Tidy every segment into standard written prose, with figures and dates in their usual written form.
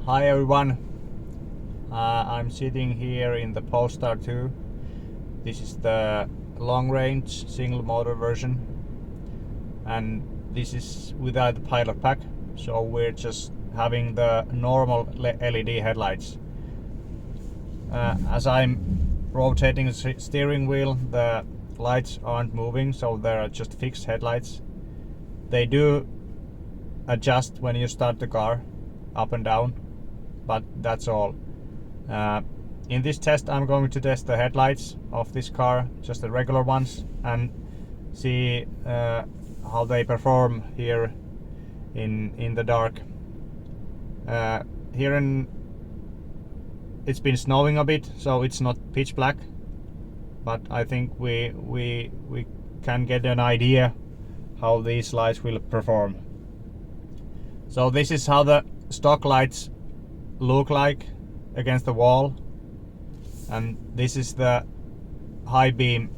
Hi everyone, I'm sitting here in the Polestar 2. This is the long range single motor version, and this is without the pilot pack, so we're just having the normal LED headlights. As I'm rotating the steering wheel, the lights aren't moving, so they are just fixed headlights. They do adjust when you start the car up and down, but that's all. In this test I'm going to test the headlights of this car, just the regular ones, and see how they perform here in the dark. It's been snowing a bit, so it's not pitch black, but I think we can get an idea how these lights will perform. So this is how the stock lights look like against the wall, and this is the high beam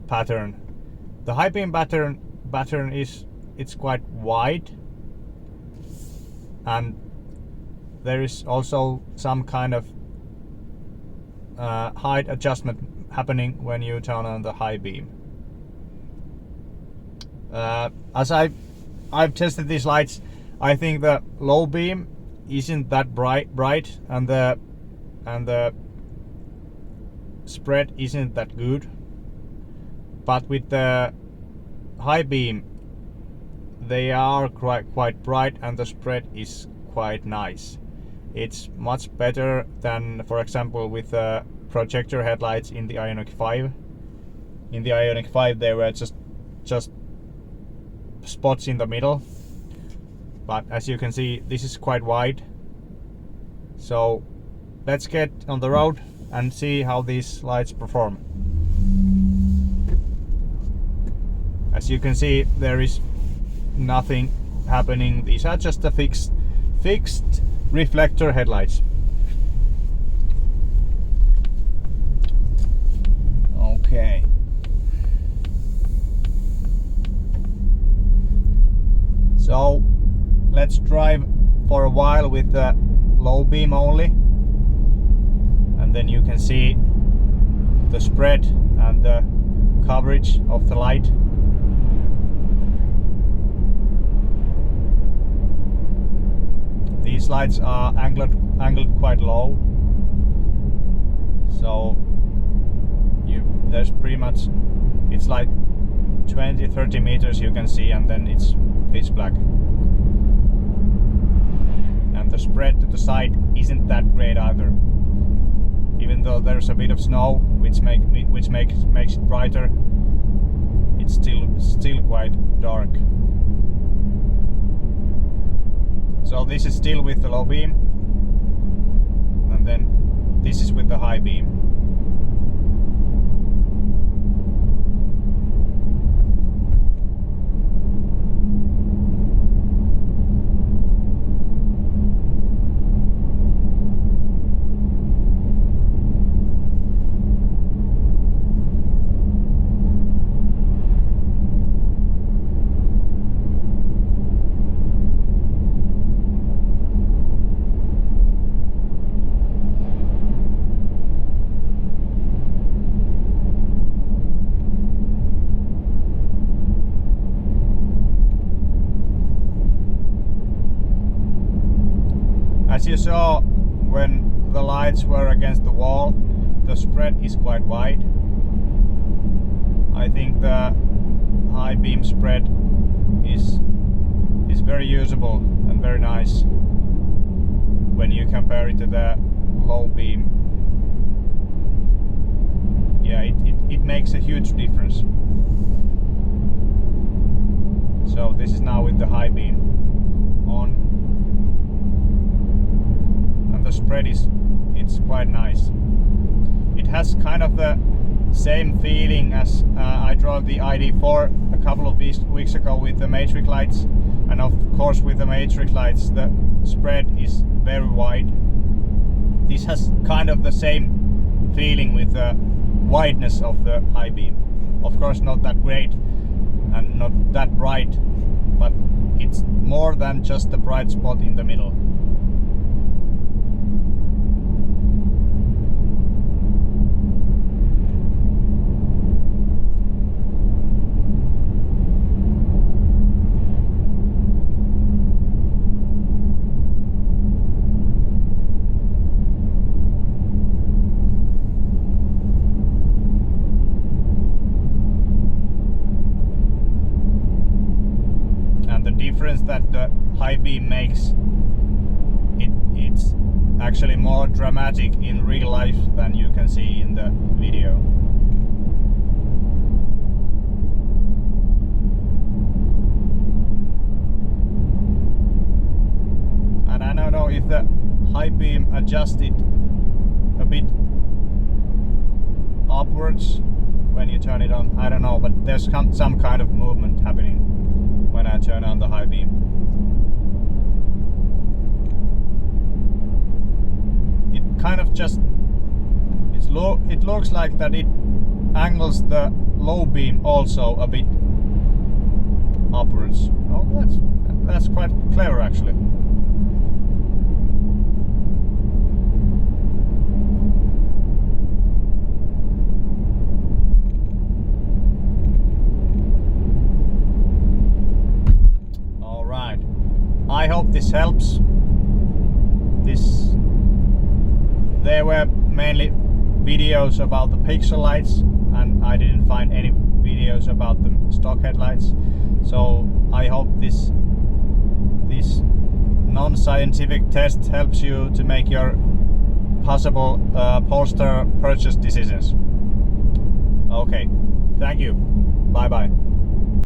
pattern. The high beam pattern it's quite wide, and there is also some kind of height adjustment happening when you turn on the high beam. As I've tested these lights, I think the low beam isn't that bright, and the spread isn't that good. But with the high beam, they are quite bright, and the spread is quite nice. It's much better than, for example, with the projector headlights in the Ioniq 5. In the Ioniq 5 there were just spots in the middle, but as you can see, this is quite wide. So let's get on the road and see how these lights perform. As you can see, there is nothing happening. These are just the fixed reflector headlights. Okay. So let's drive for a while with the low beam only, and then you can see the spread and the coverage of the light. These lights are angled quite low, so there's pretty much, it's like 20-30 meters you can see, and then it's pitch black. And the spread to the side isn't that great either. Even though there's a bit of snow, which makes it brighter, it's still quite dark. So this is still with the low beam, and then this is with the high beam. As you saw, when the lights were against the wall, the spread is quite wide. I think the high beam spread is very usable and very nice when you compare it to the low beam. Yeah, it makes a huge difference. So this is now with the high beam on. The spread it's quite nice. It has kind of the same feeling as I drove the ID4 a couple of weeks ago with the matrix lights, and of course with the matrix lights the spread is very wide. This has kind of the same feeling with the wideness of the high beam. Of course not that great and not that bright, but it's more than just the bright spot in the middle. high beam makes it's actually more dramatic in real life than you can see in the video. And I don't know if the high beam adjusted a bit upwards when you turn it on. I don't know, but there's some kind of movement happening when I turn on the high beam. It kind of just it looks like that it angles the low beam also a bit upwards. Oh, that's quite clever actually. I hope this helps. There were mainly videos about the pixel lights, and I didn't find any videos about the stock headlights. So I hope this non-scientific test helps you to make your possible Polestar purchase decisions. Okay, thank you. Bye bye.